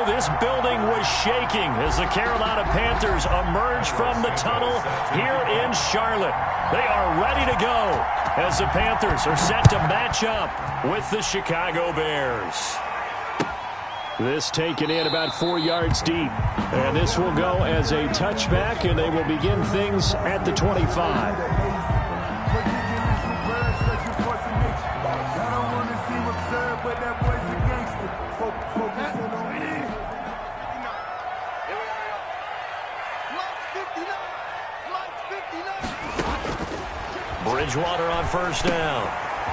this building was shaking as the Carolina Panthers emerge from the tunnel here in Charlotte. They are ready to go as the Panthers are set to match up with the Chicago Bears. This taken in about 4 yards deep. And this will go as a touchback, and they will begin things at the 25. Bridgewater on first down.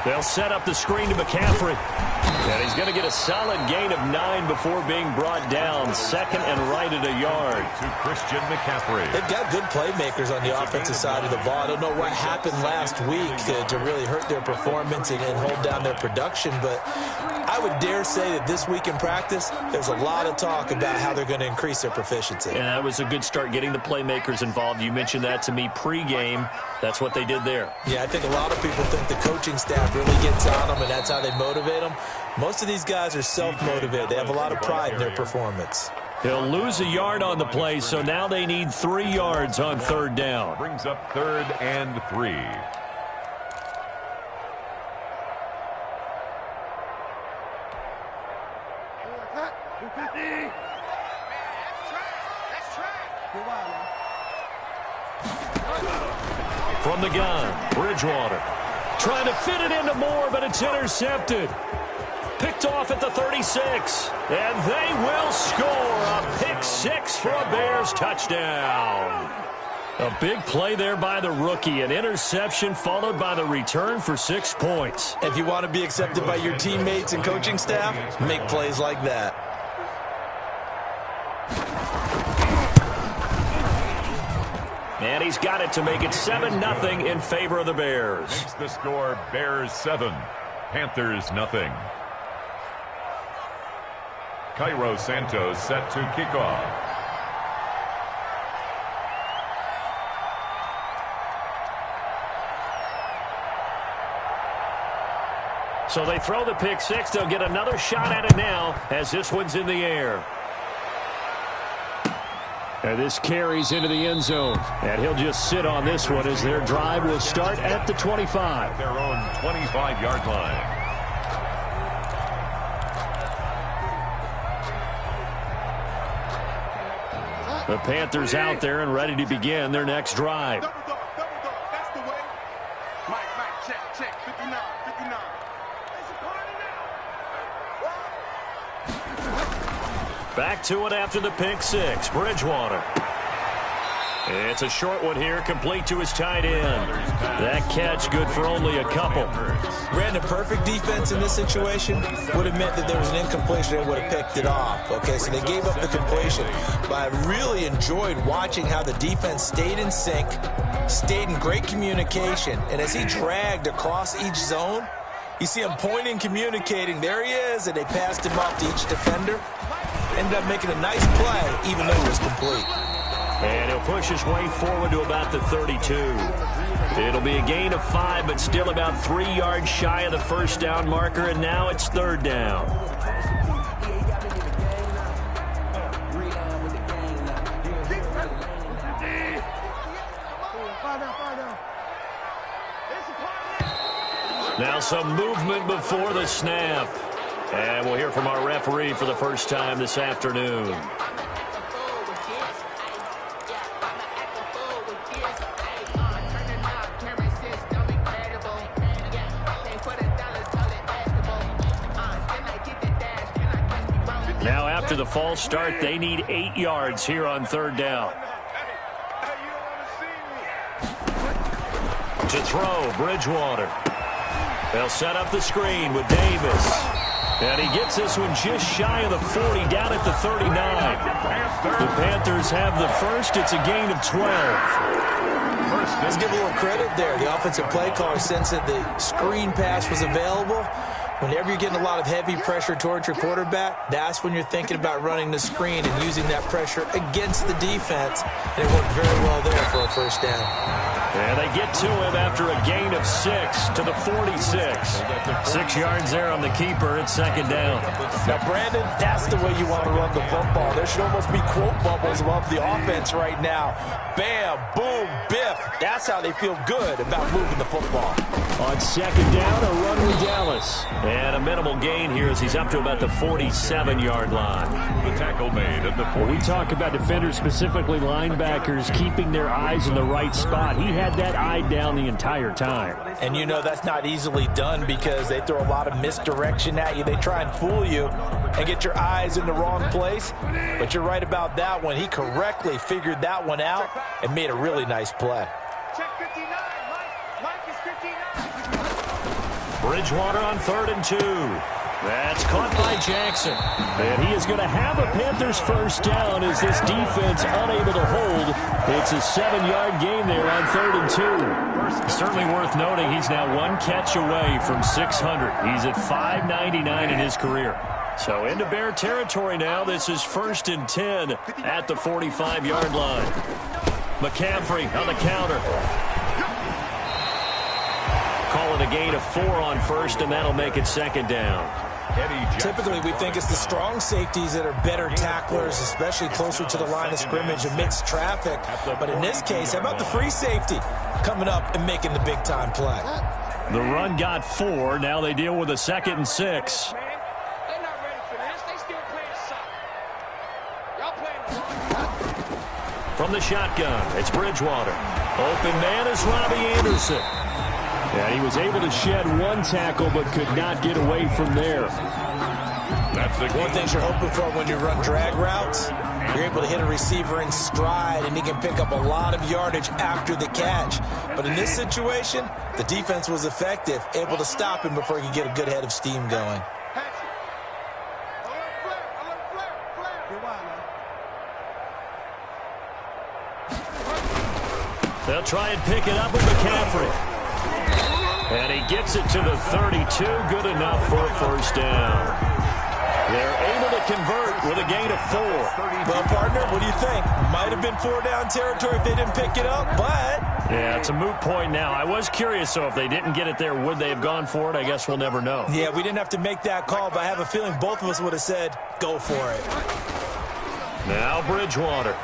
They'll set up the screen to McCaffrey. And he's going to get a solid gain of 9 before being brought down. Second and right at a yard. To Christian McCaffrey. They've got good playmakers on the offensive side of the ball. I don't know what happened last week to really hurt their performance and hold down their production, but I would dare say that this week in practice, there's a lot of talk about how they're going to increase their proficiency. And that was a good start getting the playmakers involved. You mentioned that to me pregame. That's what they did there. Yeah, I think a lot of people think the coaching staff really gets on them, and that's how they motivate them. Most of these guys are self-motivated. They have a lot of pride in their performance. He'll lose a yard on the play, so now they need 3 yards on third down. Brings up 3rd and 3. From the gun, Bridgewater. Trying to fit it into Moore, but it's intercepted. Picked off at the 36. And they will score a pick 6 for a Bears touchdown. A big play there by the rookie. An interception followed by the return for 6 points. If you want to be accepted by your teammates and coaching staff, make plays like that. And he's got it to make it 7-0 in favor of the Bears. Makes the score Bears 7, Panthers nothing. Cairo Santos set to kickoff. So they throw the pick 6. They'll get another shot at it now as this one's in the air. And this carries into the end zone. And he'll just sit on this one as their drive will start at the 25. Their own 25-yard line. The Panthers out there and ready to begin their next drive. That's the way. Mike, check. 59. Back to it after the pick 6. Bridgewater. It's a short one here, complete to his tight end. That catch good for only a couple. Ran a perfect defense in this situation. Would have meant that there was an incompletion and would have picked it off. Okay, so they gave up the completion. But I really enjoyed watching how the defense stayed in sync, stayed in great communication, and as he dragged across each zone, you see him pointing, communicating. There he is, and they passed him off to each defender. Ended up making a nice play, even though it was complete. And he'll push his way forward to about the 32. It'll be a gain of 5, but still about 3 yards shy of the first down marker, and now it's third down. Now some movement before the snap. And we'll hear from our referee for the first time this afternoon. Now after the false start, they need 8 yards here on third down. To throw, Bridgewater. They'll set up the screen with Davis. And he gets this one just shy of the 40, down at the 39. The Panthers have the first. It's a gain of 12. Let's give a little credit there. The offensive play caller sensed that the screen pass was available. Whenever you're getting a lot of heavy pressure towards your quarterback, that's when you're thinking about running the screen and using that pressure against the defense. And it worked very well there for a first down. And they get to him after a gain of 6 to the 46. 6 yards there on the keeper. It's second down. Now, Brandon, that's the way you want to run the football. There should almost be quote bubbles above the offense right now. Bam, boom, biff. That's how they feel good about moving the football. On second down, a run with Dallas. And a minimal gain here as he's up to about the 47-yard line. The tackle made at the 40. We talk about defenders, specifically linebackers, keeping their eyes in the right spot. He had that eye down the entire time. And you know that's not easily done because they throw a lot of misdirection at you. They try and fool you and get your eyes in the wrong place. But you're right about that one. He correctly figured that one out and made a really nice play. Check 59. Mike is 59. Bridgewater on 3rd and 2. That's caught by Jackson. And he is going to have a Panthers first down as this defense unable to hold. It's a 7-yard gain there on 3rd and 2. Certainly worth noting he's now 1 catch away from 600. He's at 599 in his career. So into Bear territory now. This is 1st and 10 at the 45-yard line. McCaffrey on the counter. Call it a gain of 4 on 1st, and that'll make it second down. Typically, we think it's the strong safeties that are better tacklers, especially closer to the line of scrimmage amidst traffic. But in this case, how about the free safety coming up and making the big-time play? The run got 4. Now they deal with a 2nd and 6. They're not ready for this. They still playing soccer. Y'all playing the wrong. From the shotgun, it's Bridgewater. Open man is Robbie Anderson. And he was able to shed 1 tackle but could not get away from there. That's the One thing you're hoping for when you run drag routes, you're able to hit a receiver in stride and he can pick up a lot of yardage after the catch. But in this situation, the defense was effective, able to stop him before he could get a good head of steam going. They'll try and pick it up with McCaffrey. And he gets it to the 32. Good enough for a first down. They're able to convert with a gain of 4. Well, partner, what do you think? Might have been 4-down territory if they didn't pick it up, but... Yeah, it's a moot point now. I was curious, so if they didn't get it there, would they have gone for it? I guess we'll never know. Yeah, we didn't have to make that call, but I have a feeling both of us would have said, go for it. Now Bridgewater.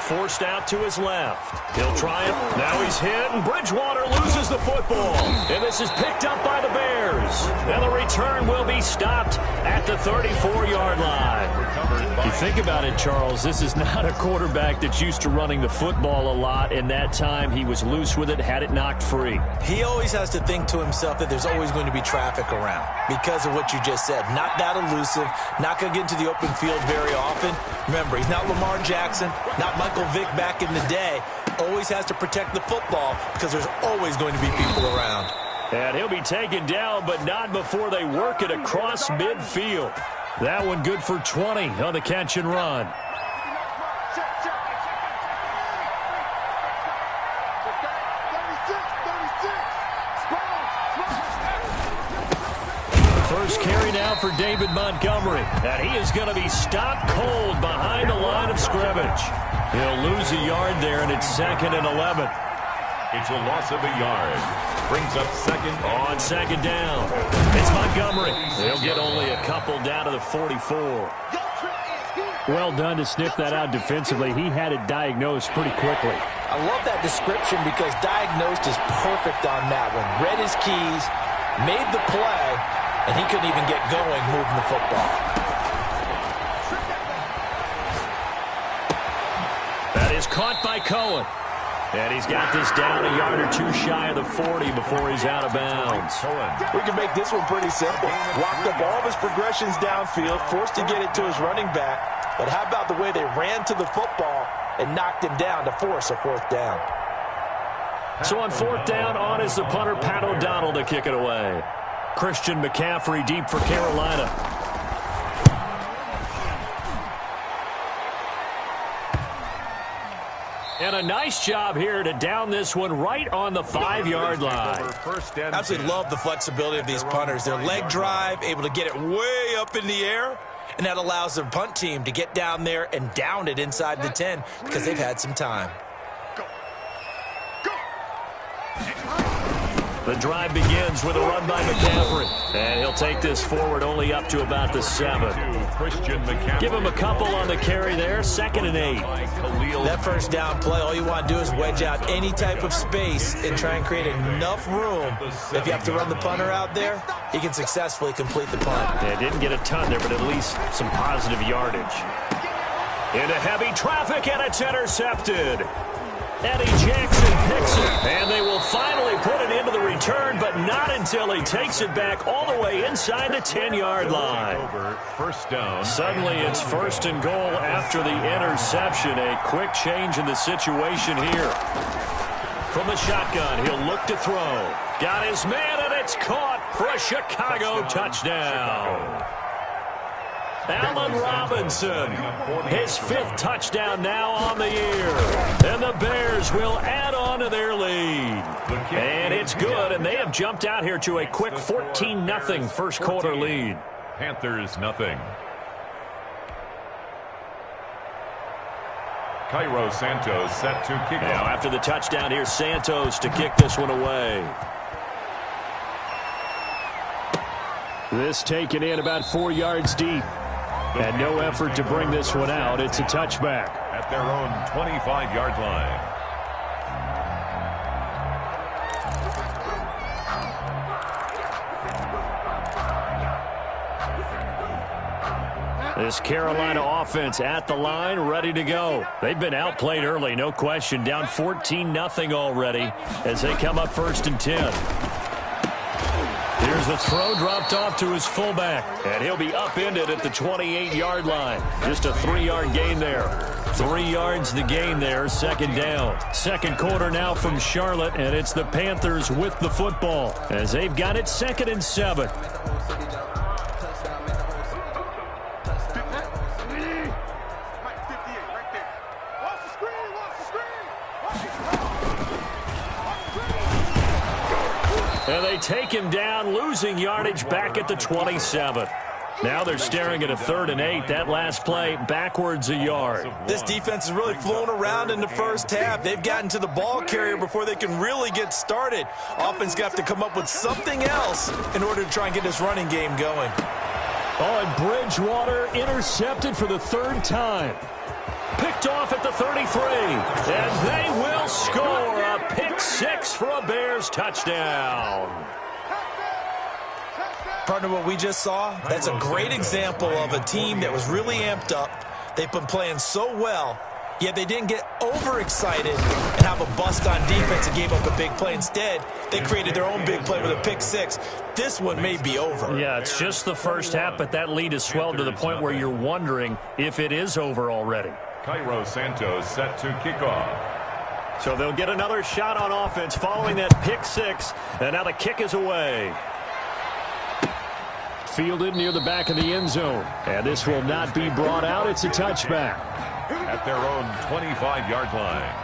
Forced out to his left. He'll try it. Now he's hit, and Bridgewater loses the football. And this is picked up by the Bears. And the return will be stopped at the 34-yard line. You think about it, Charles, this is not a quarterback that's used to running the football a lot. In that time, he was loose with it, had it knocked free. He always has to think to himself that there's always going to be traffic around because of what you just said. Not that elusive, not going to get into the open field very often. Remember, he's not Lamar Jackson, not Michael Vick back in the day. Always has to protect the football because there's always going to be people around. And he'll be taken down, but not before they work it across midfield. That one good for 20 on the catch and run. First carry now for David Montgomery. And he is going to be stopped cold behind the line of scrimmage. He'll lose a yard there, and it's 2nd and 11. It's a loss of a yard. Brings up second. On second down, it's Montgomery. They'll get only a couple down to the 44. Well done to sniff that out defensively. He had it diagnosed pretty quickly. I love that description because diagnosed is perfect on that one. Read his keys, made the play, and he couldn't even get going moving the football. That is caught by Cohen. And he's got this down a yard or 2 shy of the 40 before he's out of bounds. We can make this one pretty simple. Locked up all of his progressions downfield, forced to get it to his running back. But how about the way they ran to the football and knocked him down to force a 4th down? So on 4th down, on is the punter, Pat O'Donnell, to kick it away. Christian McCaffrey deep for Carolina. And a nice job here to down this one right on the 5-yard line. Absolutely love the flexibility of these punters. Their leg drive, able to get it way up in the air, and that allows their punt team to get down there and down it inside the 10 because they've had some time. The drive begins with a run by McCaffrey. And he'll take this forward only up to about the 7. Give him a couple on the carry there. 2nd and 8. That first down play, all you want to do is wedge out any type of space and try and create enough room. If you have to run the punter out there, he can successfully complete the punt. Yeah, didn't get a ton there, but at least some positive yardage. Into heavy traffic, and it's intercepted. Eddie Jackson picks it, and they will finally put it into the return, but not until he takes it back all the way inside the 10-yard line. First down. Suddenly it's 1st and goal after the interception. A quick change in the situation here. From the shotgun, he'll look to throw. Got his man, and it's caught for a Chicago touchdown. Allen Robinson, his 5th touchdown now on the year. And the Bears will add on to their lead. And it's good, and they have jumped out here to a quick 14-0 first quarter lead. Panthers nothing. Cairo Santos set to kick off. Now after the touchdown, here's Santos to kick this one away. This taken in about 4 yards deep. And no effort to bring this one out. It's a touchback. At their own 25-yard line. This Carolina offense at the line, ready to go. They've been outplayed early, no question. Down 14-0 already as they come up 1st and 10. Here's the throw dropped off to his fullback, and he'll be upended at the 28-yard line. Just a 3-yard gain there. 3 yards the gain there, 2nd down. Second quarter now from Charlotte, and it's the Panthers with the football as they've got it 2nd and 7. And they take him down, losing yardage back at the 27. Now they're staring at a 3rd and 8. That last play, backwards a yard. This defense is really flown around in the first half. They've gotten to the ball carrier before they can really get started. Offense got to come up with something else in order to try and get this running game going. Oh, and Bridgewater intercepted for the 3rd time. Picked off at the 33. And they will score a pick 6 for a Bears touchdown. Partner, what we just saw, that's a great example of a team that was really amped up. They've been playing so well, yet they didn't get overexcited and have a bust on defense and gave up a big play. Instead, they created their own big play with a pick 6. This one may be over. Yeah, it's just the first half, but that lead has swelled to the point where you're wondering if it is over already. Cairo Santos set to kick off. So they'll get another shot on offense following that pick 6, and now the kick is away. Fielded near the back of the end zone, and this will not be brought out. It's a touchback. At their own 25-yard line.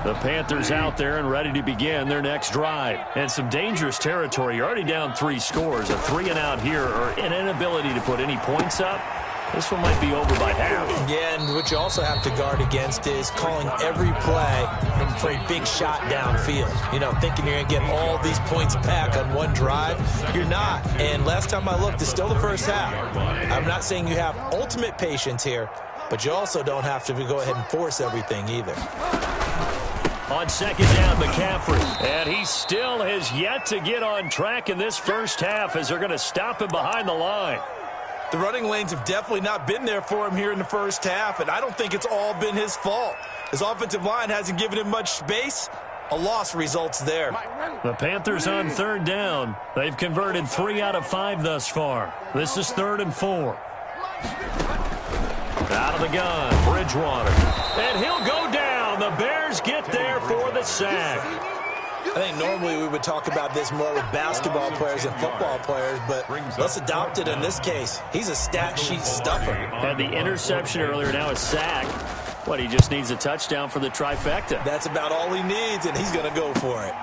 The Panthers out there and ready to begin their next drive. And some dangerous territory. You're already down 3 scores. A 3-and-out here or an inability to put any points up. This one might be over by half. Yeah, and what you also have to guard against is calling every play for a big shot downfield. You know, thinking you're going to get all these points back on one drive. You're not. And last time I looked, it's still the first half. I'm not saying you have ultimate patience here, but you also don't have to go ahead and force everything either. On 2nd down, McCaffrey. And he still has yet to get on track in this first half as they're going to stop him behind the line. The running lanes have definitely not been there for him here in the first half, and I don't think it's all been his fault. His offensive line hasn't given him much space. A loss results there. The Panthers on 3rd down. They've converted 3 out of 5 thus far. This is 3rd and 4. Out of the gun, Bridgewater. And he'll go down. The Bears get there for the sack. I think normally we would talk about this more with basketball players and football players, but let's adopt it in this case. He's a stat sheet stuffer. Had the interception earlier, now a sack. What, he just needs a touchdown for the trifecta. That's about all he needs, and he's going to go for it.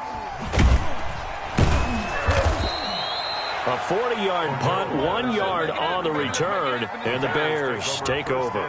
A 40-yard punt, 1 yard on the return, and the Bears take over.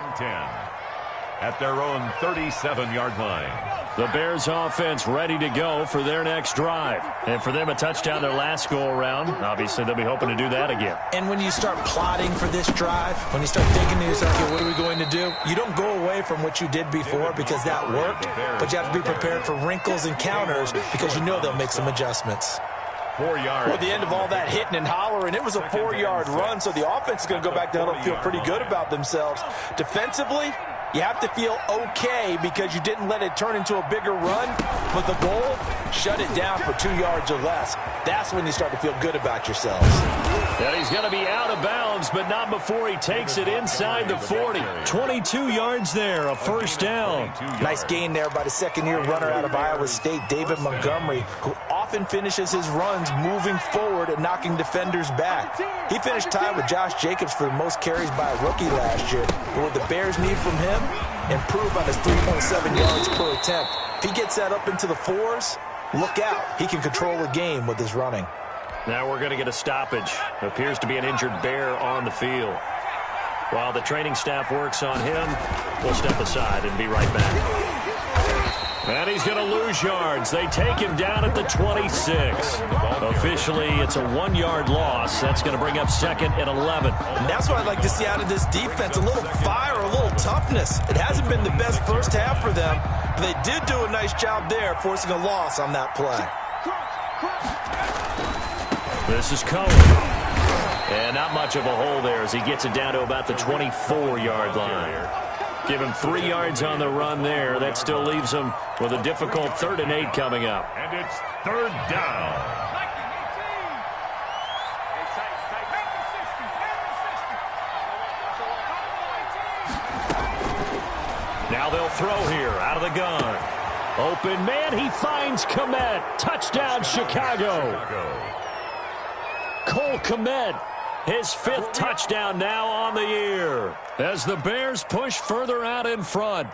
at their own 37-yard line. The Bears offense ready to go for their next drive. And for them, a touchdown their last go-around. Obviously, they'll be hoping to do that again. And when you start plotting for this drive, when you start thinking to yourself, okay, what are we going to do? You don't go away from what you did before because that worked, but you have to be prepared for wrinkles and counters because you know they'll make some adjustments. 4 yards. Well, at the end of all that hitting and hollering, it was a 4-yard run, so the offense is going to go back down and feel pretty good about themselves. Defensively, you have to feel okay because you didn't let it turn into a bigger run, but the goal, shut it down for 2 yards or less. That's when you start to feel good about yourselves. And he's going to be out of bounds, but not before he takes it inside the 40. 22 yards there, a first down. Nice gain there by the second-year runner out of Iowa State, David Montgomery, who often finishes his runs moving forward and knocking defenders back. He finished tied with Josh Jacobs for the most carries by a rookie last year. But what the Bears need from him, improve on his 3.7 yards per attempt. If he gets that up into the 4s, look out. He can control the game with his running. Now we're going to get a stoppage. Appears to be an injured Bear on the field. While the training staff works on him, we'll step aside and be right back. And he's going to lose yards. They take him down at the 26. Officially, it's a 1-yard loss. That's going to bring up 2nd and 11. And that's what I'd like to see out of this defense, a little fire, a little toughness. It hasn't been the best first half for them, but they did do a nice job there, forcing a loss on that play. This is Cohen. And not much of a hole there as he gets it down to about the 24-yard line. Give him 3 yards on the run there. That still leaves him with a difficult 3rd and 8 coming up. And it's 3rd down. Now they'll throw here out of the gun. Open man, he finds Kmet. Touchdown, Chicago. Cole Kmet, his 5th touchdown now on the year as the Bears push further out in front.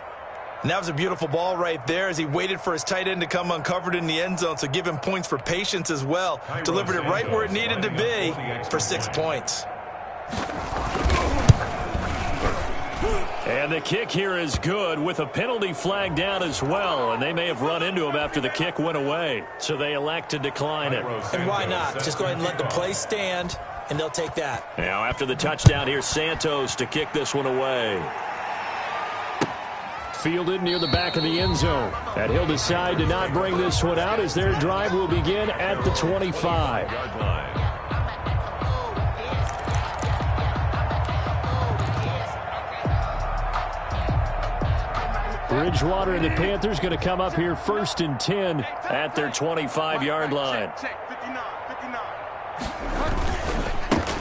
And that was a beautiful ball right there as he waited for his tight end to come uncovered in the end zone, so give him points for patience as well. Delivered it right where it needed to be for 6 points. And the kick here is good with a penalty flag down as well, and they may have run into him after the kick went away, so they elect to decline it. And why not? Just go ahead and let the play stand, and they'll take that. Now after the touchdown, here's Santos to kick this one away. Fielded near the back of the end zone. And he'll decide to not bring this one out as their drive will begin at the 25. Bridgewater and the Panthers going to come up here 1st and 10 at their 25-yard line.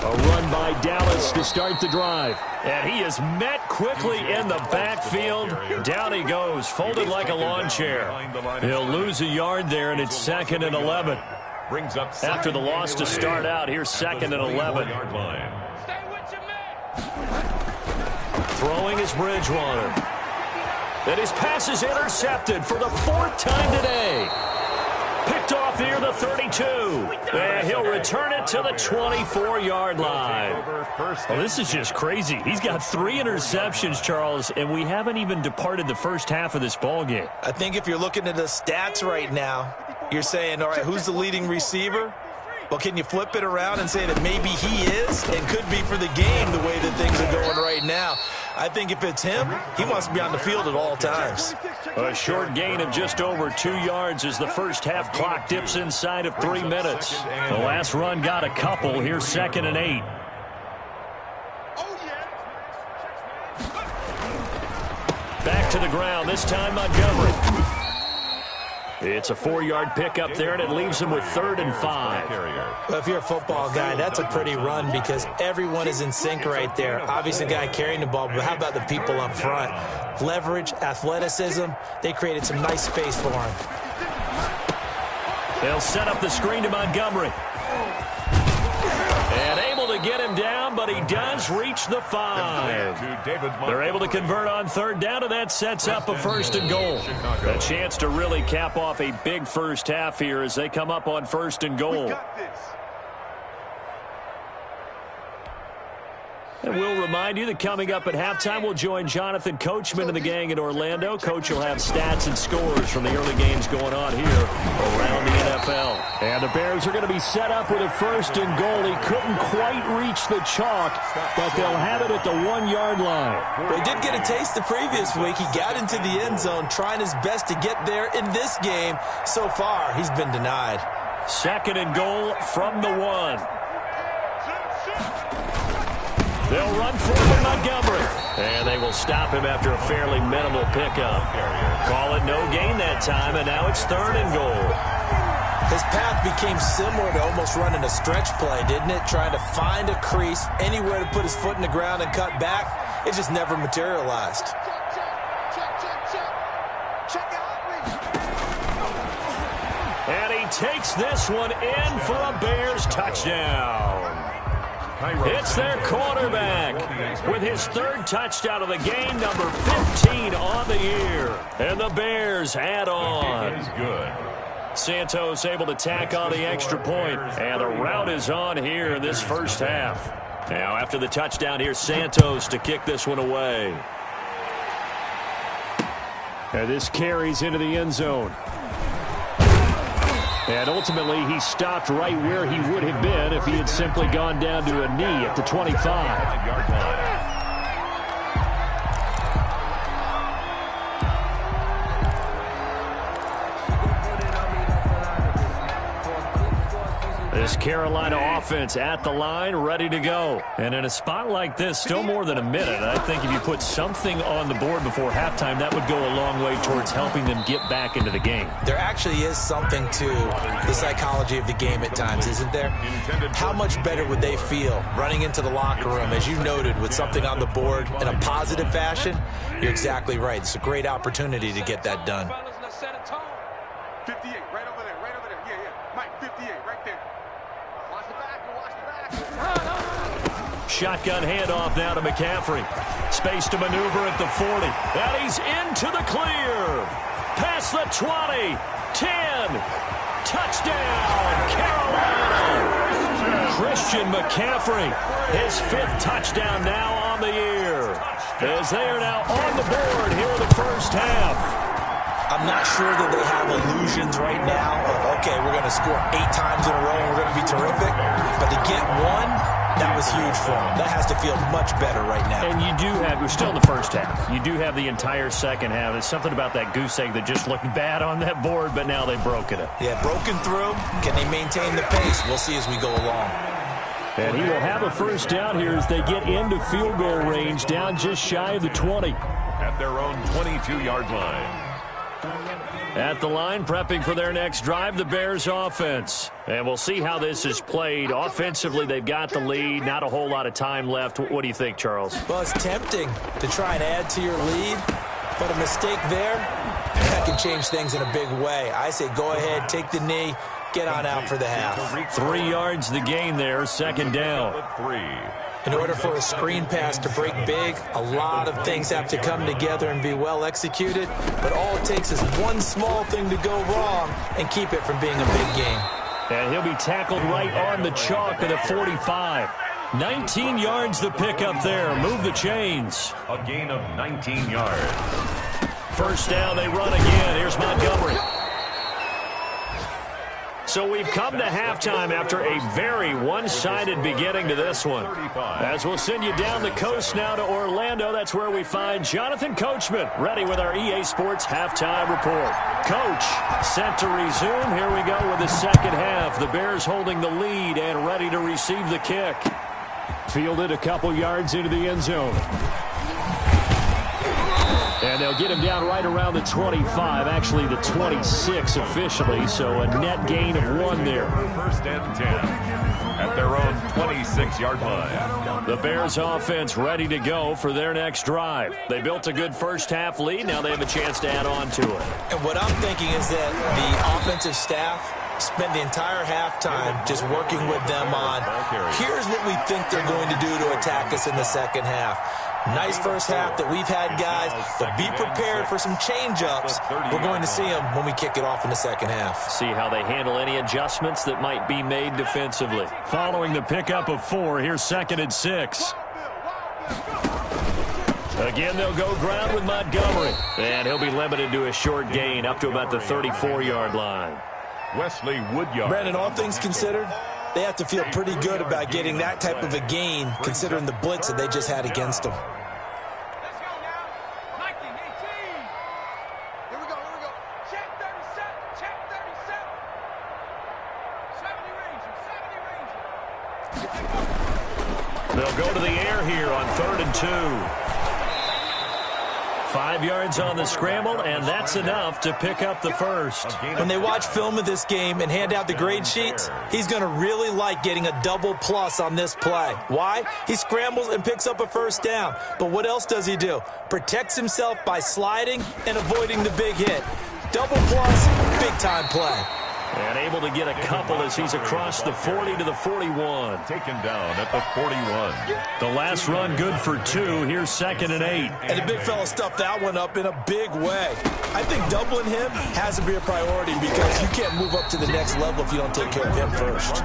A run by Dallas to start the drive. And he is met quickly in the backfield. Down he goes, folded like a lawn chair. He'll lose a yard there, and it's 2nd and 11. After the loss to start out, here's 2nd and 11. Throwing is Bridgewater. And his pass is intercepted for the 4th time today. Picked off near the 32. And he'll return it to the 24-yard line. Well, this is just crazy. He's got 3 interceptions, Charles, and we haven't even departed the first half of this ballgame. I think if you're looking at the stats right now, you're saying, all right, who's the leading receiver? Well, can you flip it around and say that maybe he is and could be for the game the way that things are going right now? I think if it's him, he wants to be on the field at all times. A short gain of just over 2 yards as the first half clock dips inside of 3 minutes. The last run got a couple. Here's 2nd and 8. Back to the ground, this time Montgomery. It's a 4-yard pickup there, and it leaves him with 3rd and 5. Well, if you're a football guy, that's a pretty run because everyone is in sync right there. Obviously, the guy carrying the ball, but how about the people up front? Leverage, athleticism, they created some nice space for him. They'll set up the screen to Montgomery. And able to get him down, but he does reach the 5. They're able to convert on 3rd down, and that sets up a 1st and goal. A chance to really cap off a big first half here as they come up on 1st and goal. And we'll remind you that coming up at halftime, we'll join Jonathan Coachman and the gang in Orlando. Coach will have stats and scores from the early games going on here around the NFL. And the Bears are going to be set up with a 1st and goal. He couldn't quite reach the chalk, but they'll have it at the 1-yard line. Well, he did get a taste the previous week. He got into the end zone, trying his best to get there in this game. So far, he's been denied. 2nd and goal from the 1. They'll run forward Montgomery. And they will stop him after a fairly minimal pickup. Call it no gain that time, and now it's 3rd and goal. His path became similar to almost running a stretch play, didn't it? Trying to find a crease, anywhere to put his foot in the ground and cut back. It just never materialized. And he takes this one in for a Bears touchdown. It's their quarterback with his 3rd touchdown of the game, number 15 on the year. And the Bears add on. That is good. Santos able to tack on the extra point. And the rout is on here in this first half. Now after the touchdown, here's Santos to kick this one away. And this carries into the end zone. And ultimately, he stopped right where he would have been if he had simply gone down to a knee at the 25. This Carolina offense at the line, ready to go. And in a spot like this, still more than a minute. I think if you put something on the board before halftime, that would go a long way towards helping them get back into the game. There actually is something to the psychology of the game at times, isn't there? How much better would they feel running into the locker room, as you noted, with something on the board in a positive fashion? You're exactly right. It's a great opportunity to get that done. 58, right over there, right over there. Yeah. Mike, 58, right there. Watch the back, watch the back. Shotgun handoff now to McCaffrey. Space to maneuver at the 40. And he's into the clear. Past the 20. 10. Touchdown, Carolina. Christian McCaffrey, his 5th touchdown now on the year. As they are now on the board here in the first half. I'm not sure that they have illusions right now of, okay, we're going to score 8 times in a row and we're going to be terrific. But to get one, that was huge for them. That has to feel much better right now. And you do have, we're still in the first half. You do have the entire second half. There's something about that goose egg that just looked bad on that board, but now they've broken it. Yeah, broken through. Can they maintain the pace? We'll see as we go along. And he will have a first down here as they get into field goal range, down just shy of the 20. At their own 22-yard line. At the line, prepping for their next drive, the Bears offense. And we'll see how this is played. Offensively, they've got the lead. Not a whole lot of time left. What do you think, Charles? Well, it's tempting to try and add to your lead, but a mistake there, that can change things in a big way. I say go ahead, take the knee, get on out for the half. 3 yards the gain there, 2nd down. 3. In order for a screen pass to break big, a lot of things have to come together and be well executed, but all it takes is one small thing to go wrong and keep it from being a big game. And he'll be tackled right on the chalk at a 45. 19 yards the pickup there. Move the chains. A gain of 19 yards. First down, they run again. Here's Montgomery. So we've come to halftime after a very one-sided beginning to this one. As we'll send you down the coast now to Orlando, that's where we find Jonathan Coachman, ready with our EA Sports halftime report. Coach, set to resume. Here we go with the second half. The Bears holding the lead and ready to receive the kick. Fielded a couple yards into the end zone. And they'll get him down right around the 25, actually the 26 officially, so a net gain of 1 there. First and 10 at their own 26-yard line. The Bears offense ready to go for their next drive. They built a good first half lead. Now they have a chance to add on to it. And what I'm thinking is that the offensive staff spent the entire halftime just working with them on, here's what we think they're going to do to attack us in the second half. Nice first half that we've had, guys, but be prepared for some change-ups. We're going to see them when we kick it off in the second half. See how they handle any adjustments that might be made defensively. Following the pickup of 4, here's 2nd and 6. Again, they'll go ground with Montgomery. And he'll be limited to a short gain up to about the 34-yard line. Wesley Woodyard. Brandon, all things considered, they have to feel pretty good about getting that type of a gain considering the blitz that they just had against them. Let's go now. 19, 18. Here we go. Check 37. Check 37. 70 Ranger. 70 Ranger. They'll go to the air here on 3rd and 2. 5 yards on the scramble, and that's enough to pick up the first. When they watch film of this game and hand out the grade sheets, he's going to really like getting a double plus on this play. Why? He scrambles and picks up a first down. But what else does he do? Protects himself by sliding and avoiding the big hit. Double plus, big-time play. And able to get a couple as he's across the 40 to the 41. Taken down at the 41. The last run good for 2. Here's 2nd and 8. And the big fella stuffed that one up in a big way. I think doubling him has to be a priority because you can't move up to the next level if you don't take care of him first.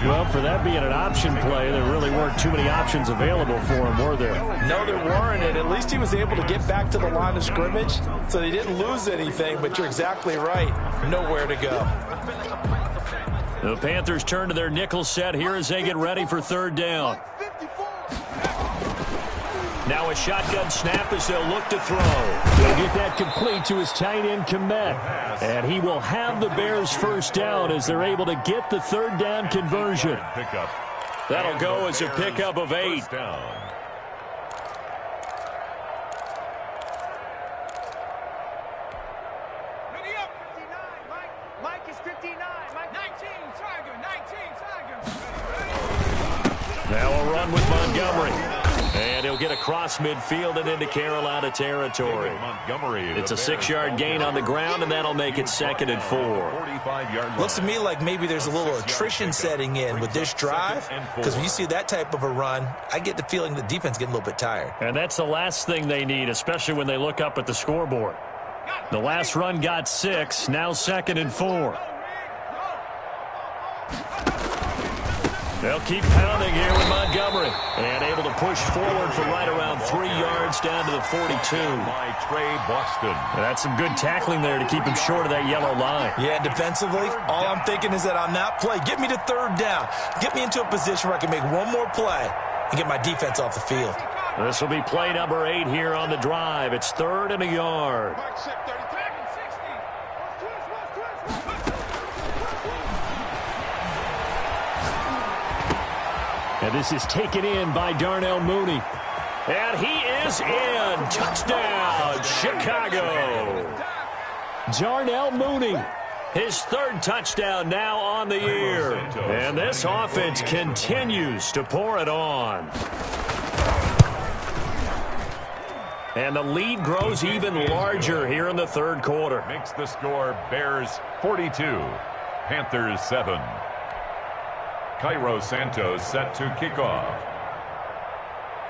Well, for that being an option play, there really weren't too many options available for him, were there? No, there weren't, and at least he was able to get back to the line of scrimmage, so they didn't lose anything, but you're exactly right. Nowhere to go. The Panthers turn to their nickel set here as they get ready for 3rd down. Now a shotgun snap as they'll look to throw. He'll get that complete to his tight end, Komet. And he will have the Bears first down as they're able to get the 3rd down conversion. That'll go as a pickup of 8. Now a run with Montgomery. And he'll get across midfield and into Carolina territory. It's a 6-yard gain on the ground, and that'll make it 2nd and 4. Looks to me like maybe there's a little attrition setting in with this drive, because when you see that type of a run, I get the feeling the defense getting a little bit tired. And that's the last thing they need, especially when they look up at the scoreboard. The last run got 6, now 2nd and 4. They'll keep pounding here with Montgomery. And able to push forward for right around 3 yards down to the 42. By Trey Boston. That's some good tackling there to keep him short of that yellow line. Yeah, defensively, all I'm thinking is that on that play, get me to 3rd down. Get me into a position where I can make one more play and get my defense off the field. This will be play number 8 here on the drive. It's 3rd and a yard. And this is taken in by Darnell Mooney. And he is in. Touchdown, Chicago. Darnell Mooney, his 3rd touchdown now on the year. And this offense continues to pour it on. And the lead grows even larger here in the 3rd quarter. Makes the score Bears 42, Panthers 7. Cairo Santos set to kick off.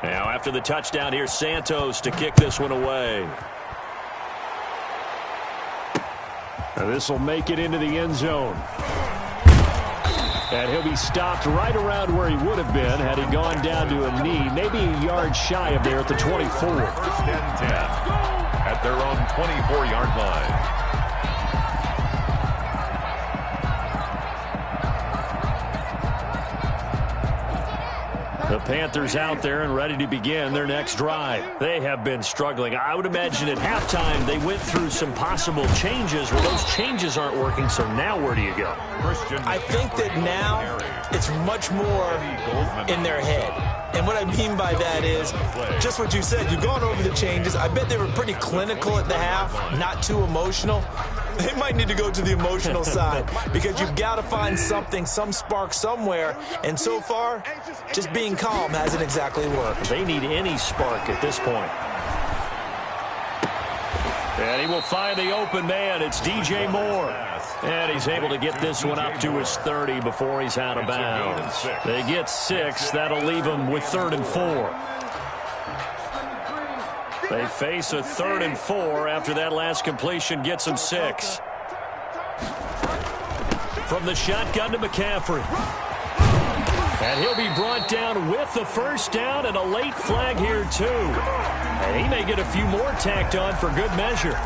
Now after the touchdown, here's Santos to kick this one away. And this will make it into the end zone. And he'll be stopped right around where he would have been had he gone down to a knee, maybe a yard shy of there at the 24. 1st and 10 at their own 24-yard line. The Panthers out there and ready to begin their next drive. They have been struggling. I would imagine at halftime they went through some possible changes. Well, those changes aren't working, so now where do you go? I think that now it's much more in their head. And what I mean by that is just what you said. You've gone over the changes. I bet they were pretty clinical at the half, not too emotional. They might need to go to the emotional side because you've got to find something, some spark somewhere. And so far, just being calm hasn't exactly worked. They need any spark at this point. And he will find the open man. It's DJ Moore. And he's able to get this one up to his 30 before he's out of bounds. They get 6. That'll leave them with 3rd and 4. They face a 3rd and 4 after that last completion gets them 6. From the shotgun to McCaffrey. And he'll be brought down with the first down and a late flag here, too. And he may get a few more tacked on for good measure.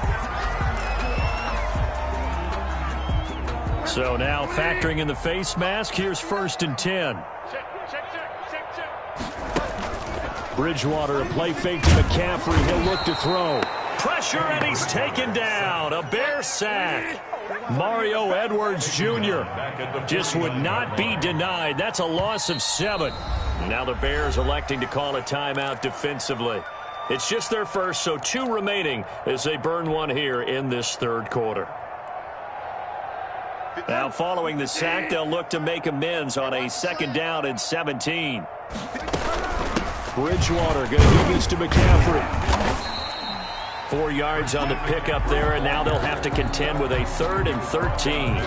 So now factoring in the face mask, here's 1st and 10. Bridgewater, a play fake to McCaffrey. He'll look to throw. Pressure, and he's taken down. A Bear sack. Mario Edwards Jr. just would not be denied. That's a loss of 7. Now the Bears electing to call a timeout defensively. It's just their first, so 2 remaining as they burn one here in this 3rd quarter. Now following the sack, they'll look to make amends on a 2nd down and 17. Bridgewater going to do this to McCaffrey. 4 yards on the pickup there, and now they'll have to contend with a 3rd and 13.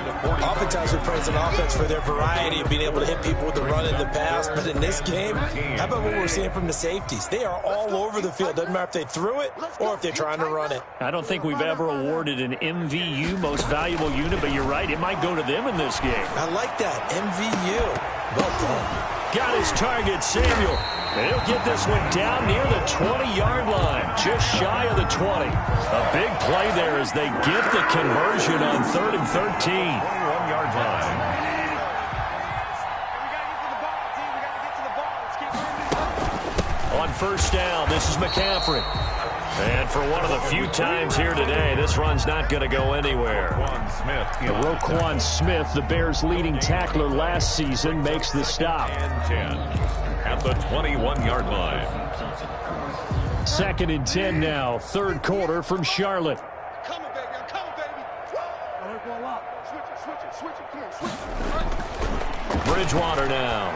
Oftentimes we praise an offense for their variety of being able to hit people with the run and the pass, but in this game, how about what we're seeing from the safeties? They are all over the field. Doesn't matter if they threw it or if they're trying to run it. I don't think we've ever awarded an MVU, most valuable unit, but you're right, it might go to them in this game. I like that, MVU. Well done. Got his target, Samuel. And he'll get this one down near the 20-yard line, just shy of the 20. A big play there as they get the conversion on 3rd and 13. 21-yard line. On 1st down, this is McCaffrey. And for one of the few times here today, this run's not going to go anywhere. Roquan Smith, the Bears' leading tackler last season, makes the stop. And 10 at the 21-yard line. 2nd and 10 now, 3rd quarter from Charlotte. Come on, baby. I'm coming, baby. Switch it. Come on, switch it. Bridgewater now.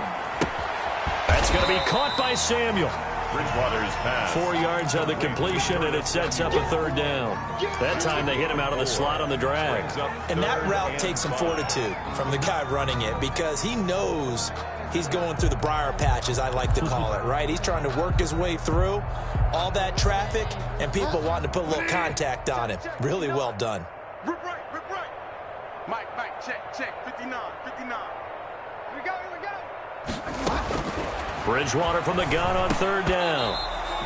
That's going to be caught by Samuel. Bridgewater's pass. 4 yards on the completion, and it sets up a 3rd down. That time they hit him out of the slot on the drag. And that route takes some fortitude from the guy running it because he knows he's going through the briar patch, as I like to call it, right? He's trying to work his way through all that traffic and people wanting to put a little contact on him. Really well done. Rip right. Mike, check. 59. Here we go. Bridgewater from the gun on 3rd down.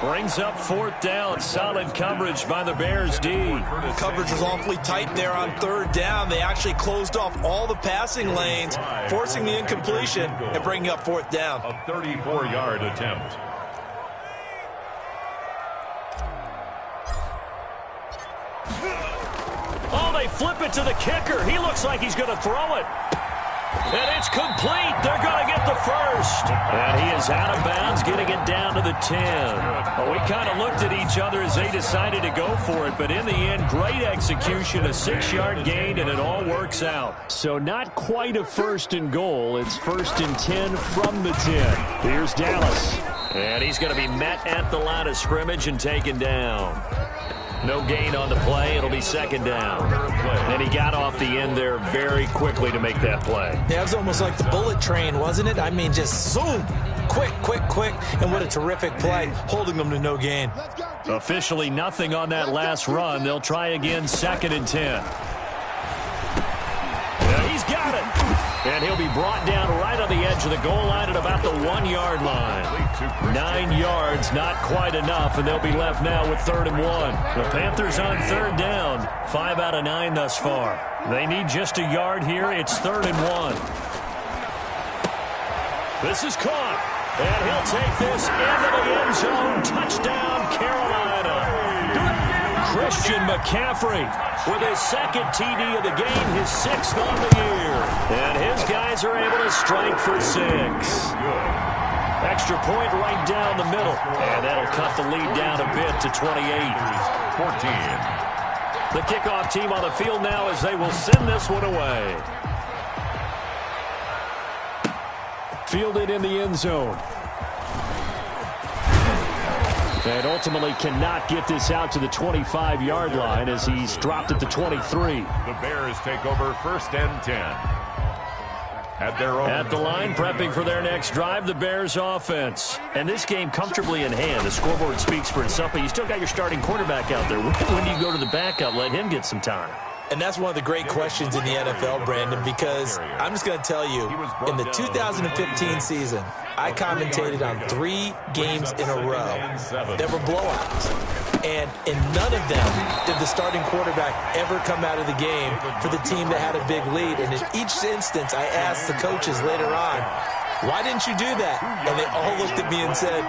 Brings up 4th down. Solid coverage by the Bears D. Coverage was awfully tight there on 3rd down. They actually closed off all the passing lanes, forcing the incompletion and bringing up 4th down. A 34-yard attempt. Oh, they flip it to the kicker. He looks like he's going to throw it. And it's complete. They're going to get the first. And he is out of bounds, getting it down to the 10. Well, we kind of looked at each other as they decided to go for it. But in the end, great execution, a 6-yard gain, and it all works out. So not quite a 1st and goal. It's 1st and 10 from the 10. Here's Dallas. And he's going to be met at the line of scrimmage and taken down. No gain on the play. It'll be 2nd down. And he got off the end there very quickly to make that play. Yeah, it was almost like the bullet train, wasn't it? I mean, just zoom. Quick. And what a terrific play, holding them to no gain. Officially nothing on that last run. They'll try again, 2nd and 10. Yeah, he's got it. And he'll be brought down right on the edge of the goal line at about the 1-yard line. 9 yards, not quite enough, and they'll be left now with 3rd and 1. The Panthers on 3rd down, 5 out of 9 thus far. They need just a yard here. It's 3rd and 1. This is caught, and he'll take this into the end zone. Touchdown, Carolina. Christian McCaffrey with his 2nd TD of the game, his 6th on the year. And his guys are able to strike for 6. Extra point right down the middle. And that'll cut the lead down a bit to 28. 14. The kickoff team on the field now as they will send this one away. Fielded in the end zone. And ultimately cannot get this out to the 25-yard line as he's dropped at the 23. The Bears take over 1st and 10. At their own. At the line, prepping for their next drive, the Bears offense. And this game comfortably in hand. The scoreboard speaks for itself, but you still got your starting quarterback out there. When do you go to the backup, let him get some time? And that's one of the great questions in the NFL, Brandon, because I'm just going to tell you, in the 2015 season, I commentated on 3 games in a row that were blowouts. And in none of them did the starting quarterback ever come out of the game for the team that had a big lead. And in each instance, I asked the coaches later on, why didn't you do that? And they all looked at me and said,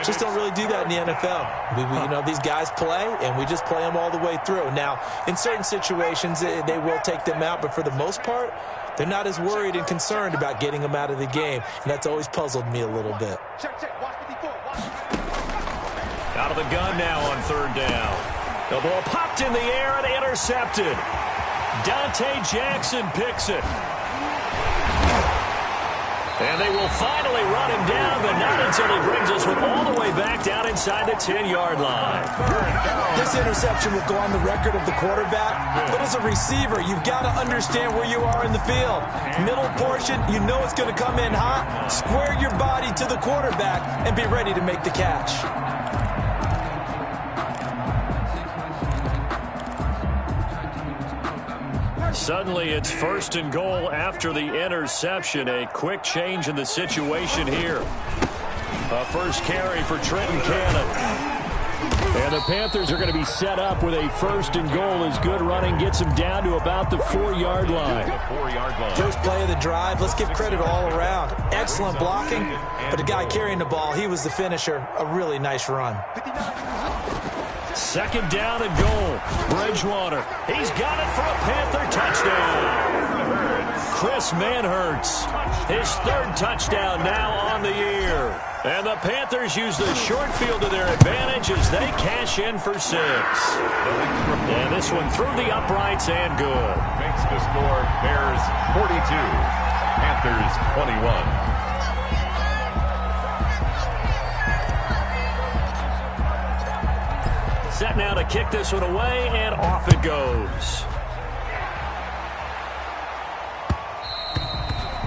just don't really do that in the NFL. You know, these guys play, and we just play them all the way through. Now, in certain situations, they will take them out, but for the most part, they're not as worried and concerned about getting them out of the game, and that's always puzzled me a little bit. Out of the gun now on 3rd down. The ball popped in the air and intercepted. Dante Jackson picks it. And they will finally run him down, but not until he brings us all the way back down inside the 10-yard line. This interception will go on the record of the quarterback, but as a receiver, you've got to understand where you are in the field. Middle portion, you know it's going to come in hot. Square your body to the quarterback and be ready to make the catch. Suddenly, it's 1st and goal after the interception. A quick change in the situation here. A first carry for Trenton Cannon. And the Panthers are going to be set up with a 1st and goal as good running gets them down to about the 4-yard line. First play of the drive. Let's give credit all around. Excellent blocking, but the guy carrying the ball, he was the finisher. A really nice run. 2nd down and goal. Bridgewater. He's got it for a Panther touchdown. Chris Manhertz. His 3rd touchdown now on the year. And the Panthers use the short field to their advantage as they cash in for 6. And this one through the uprights and good. Makes the score Bears 42, Panthers 21. Set now to kick this one away, and off it goes.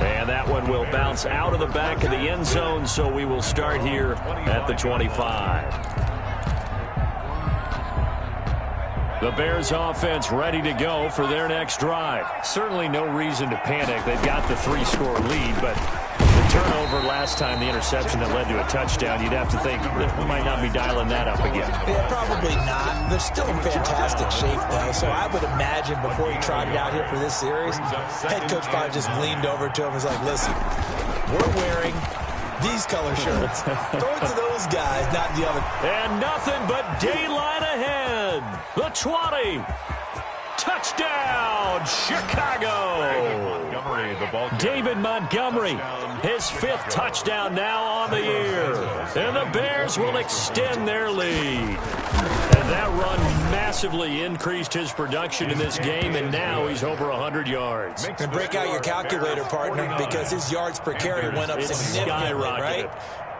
And that one will bounce out of the back of the end zone, so we will start here at the 25. The Bears offense ready to go for their next drive. Certainly no reason to panic. They've got the 3-score lead, but the turnover last time, the interception that led to a touchdown, you'd have to think that we might not be dialing that up again. Yeah, probably not. They're still in fantastic shape, though, so I would imagine before he trotted out here for this series, head coach probably just leaned over to him and was like, listen, we're wearing these color shirts. Throw it to those guys, not the other. And nothing but daylight ahead. The 20. Touchdown, Chicago. David Montgomery, his 5th touchdown now on the year. And the Bears will extend their lead. And that run massively increased his production in this game, and now he's over 100 yards. And break out your calculator, partner, because his yards per carry went up significantly, right?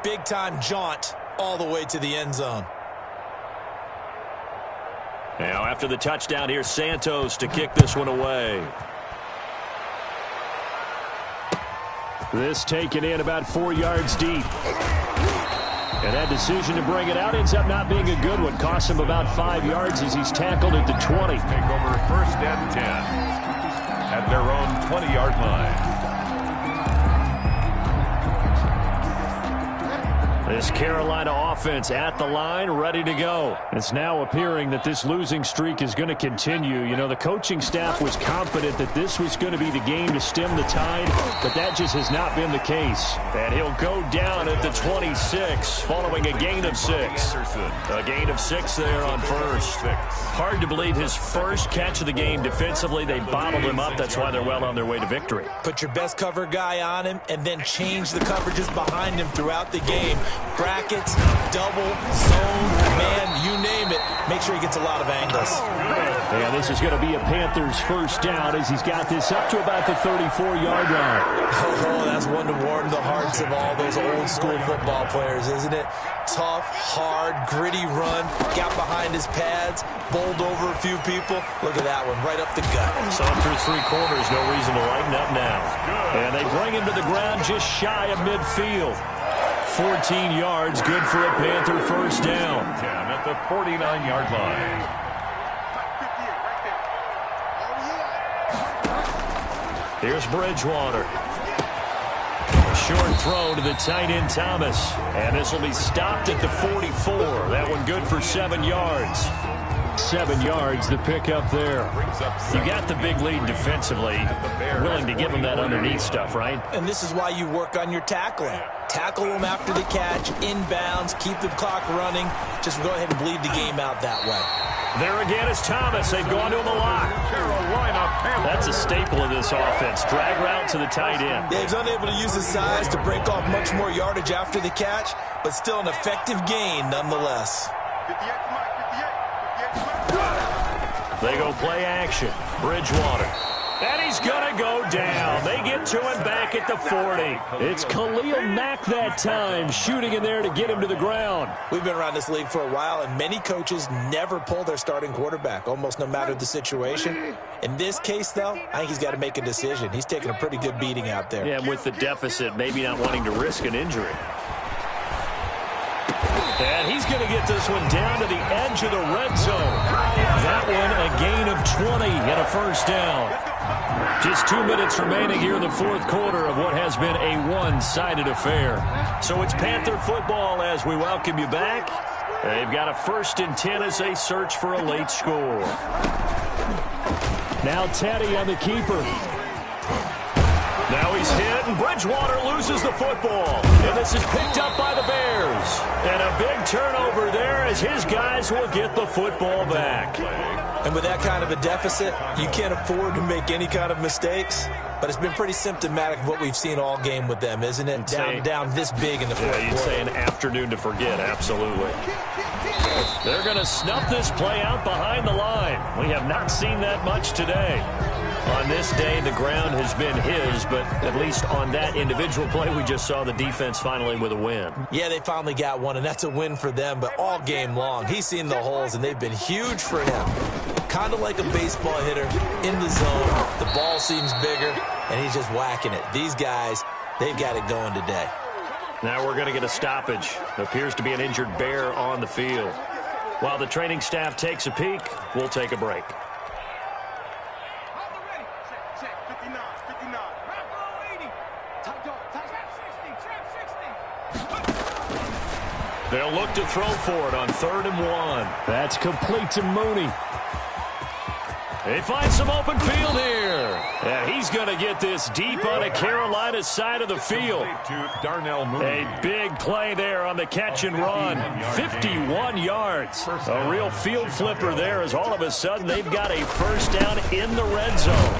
Big-time jaunt all the way to the end zone. Now, after the touchdown, here's Santos to kick this one away. This taken in about 4 yards deep. And that decision to bring it out ends up not being a good one. Costs him about 5 yards as he's tackled at the 20. Take over 1st and 10 at their own 20-yard line. This Carolina offense at the line, ready to go. It's now appearing that this losing streak is going to continue. You know, the coaching staff was confident that this was going to be the game to stem the tide, but that just has not been the case. And he'll go down at the 26 following a gain of 6. A gain of 6 there on 1st. Hard to believe his first catch of the game defensively. They bottled him up. That's why they're well on their way to victory. Put your best cover guy on him and then change the coverages behind him throughout the game. Brackets, double, zone, man, you name it. Make sure he gets a lot of angles. And this is going to be a Panthers 1st down as he's got this up to about the 34-yard line. Oh, that's one to warm the hearts of all those old-school football players, isn't it? Tough, hard, gritty run. Got behind his pads, bowled over a few people. Look at that one, right up the gut. So through 3 quarters, no reason to lighten up now. And they bring him to the ground just shy of midfield. 14 yards, good for a Panther 1st down. 10 at the 49-yard line. Here's Bridgewater. A short throw to the tight end Thomas. And this will be stopped at the 44. That one good for 7 yards. 7 yards, the pickup there. You got the big lead defensively. Willing to give them that underneath stuff, right? And this is why you work on your tackling. Tackle them after the catch, inbounds, keep the clock running. Just go ahead and bleed the game out that way. There again is Thomas. They've gone to him a lot. That's a staple of this offense. Drag route to the tight end. Yeah, he's unable to use his size to break off much more yardage after the catch, but still an effective gain nonetheless. 58 to Mike, 58. They go play action. Bridgewater. And he's going to go down. They get to him back at the 40. It's Khalil Mack that time, shooting in there to get him to the ground. We've been around this league for a while, and many coaches never pull their starting quarterback, almost no matter the situation. In this case, though, I think he's got to make a decision. He's taking a pretty good beating out there. Yeah, with the deficit, maybe not wanting to risk an injury. And he's going to get this one down to the edge of the red zone. That one a gain of 20 and a first down. Just 2 minutes remaining here in the fourth quarter of what has been a one-sided affair. So it's Panther football as we welcome you back. They've got a 1st and 10 as they search for a late score. Now Teddy on the keeper. Now he's hit, and Bridgewater loses the football. And this is picked up by the Bears. And a big turnover there as his guys will get the football back. And with that kind of a deficit, you can't afford to make any kind of mistakes. But it's been pretty symptomatic of what we've seen all game with them, isn't it? Down this big in the fourth quarter. You'd say an afternoon to forget, absolutely. They're going to snuff this play out behind the line. We have not seen that much today. On this day, the ground has been his, but at least on that individual play, we just saw the defense finally with a win. Yeah, they finally got one, and that's a win for them, but all game long, he's seen the holes, and they've been huge for him. Kind of like a baseball hitter in the zone. The ball seems bigger, and he's just whacking it. These guys, they've got it going today. Now we're going to get a stoppage. Appears to be an injured Bear on the field. While the training staff takes a peek, we'll take a break. They'll look to throw for it on 3rd and 1. That's complete to Mooney. They find some open field here. And he's going to get this deep on the Carolina side of the field. A big play there on the catch and run. 51 yards. A real field flipper there as all of a sudden they've got a first down in the red zone.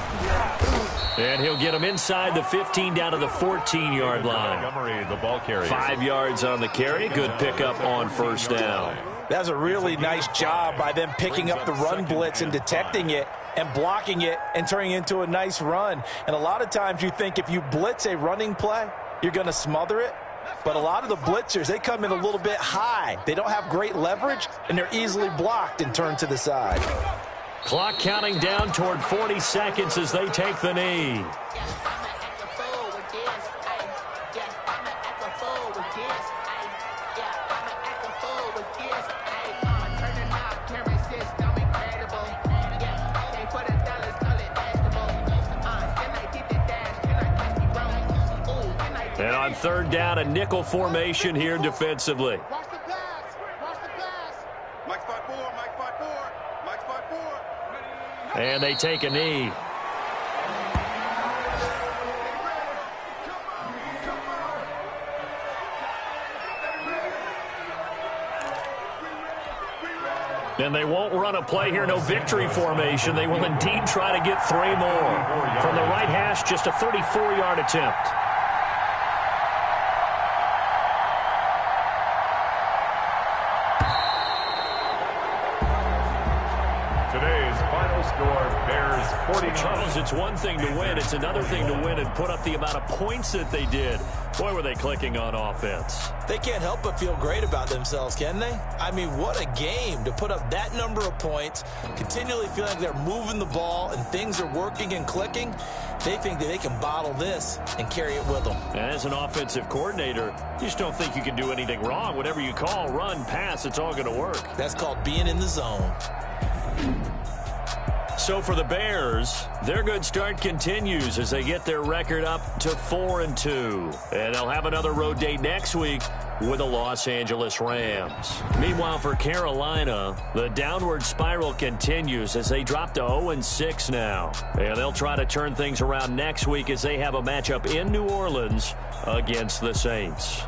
And he'll get him inside the 15 down to the 14-yard line. 5 yards on the carry. Good pickup on first down. That's a really nice job by them picking up the run blitz and detecting it and blocking it and turning it into a nice run. And a lot of times you think if you blitz a running play, you're going to smother it. But a lot of the blitzers, they come in a little bit high. They don't have great leverage, and they're easily blocked and turned to the side. Clock counting down toward 40 seconds as they take the knee. And on 3rd down, a nickel formation here defensively. Watch the pass. Watch the pass. Mike 5-4. Mike 5-4. Mike 5-4. And they take a knee. And they won't run a play here, no victory formation. They will indeed try to get 3 more. From the right hash, just a 34-yard attempt. Charles, it's one thing to win. It's another thing to win and put up the amount of points that they did. Boy, were they clicking on offense. They can't help but feel great about themselves, can they? I mean, what a game to put up that number of points, continually feel like they're moving the ball and things are working and clicking. They think that they can bottle this and carry it with them. And as an offensive coordinator, you just don't think you can do anything wrong. Whatever you call, run, pass, it's all going to work. That's called being in the zone. So for the Bears, their good start continues as they get their record up to 4-2. And they'll have another road date next week with the Los Angeles Rams. Meanwhile, for Carolina, the downward spiral continues as they drop to 0-6 now. And they'll try to turn things around next week as they have a matchup in New Orleans against the Saints.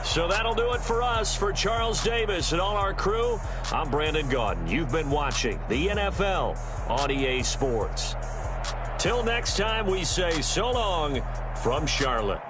So that'll do it for us. For Charles Davis and all our crew, I'm Brandon Gaudin. You've been watching the NFL on EA Sports. Till next time, we say so long from Charlotte.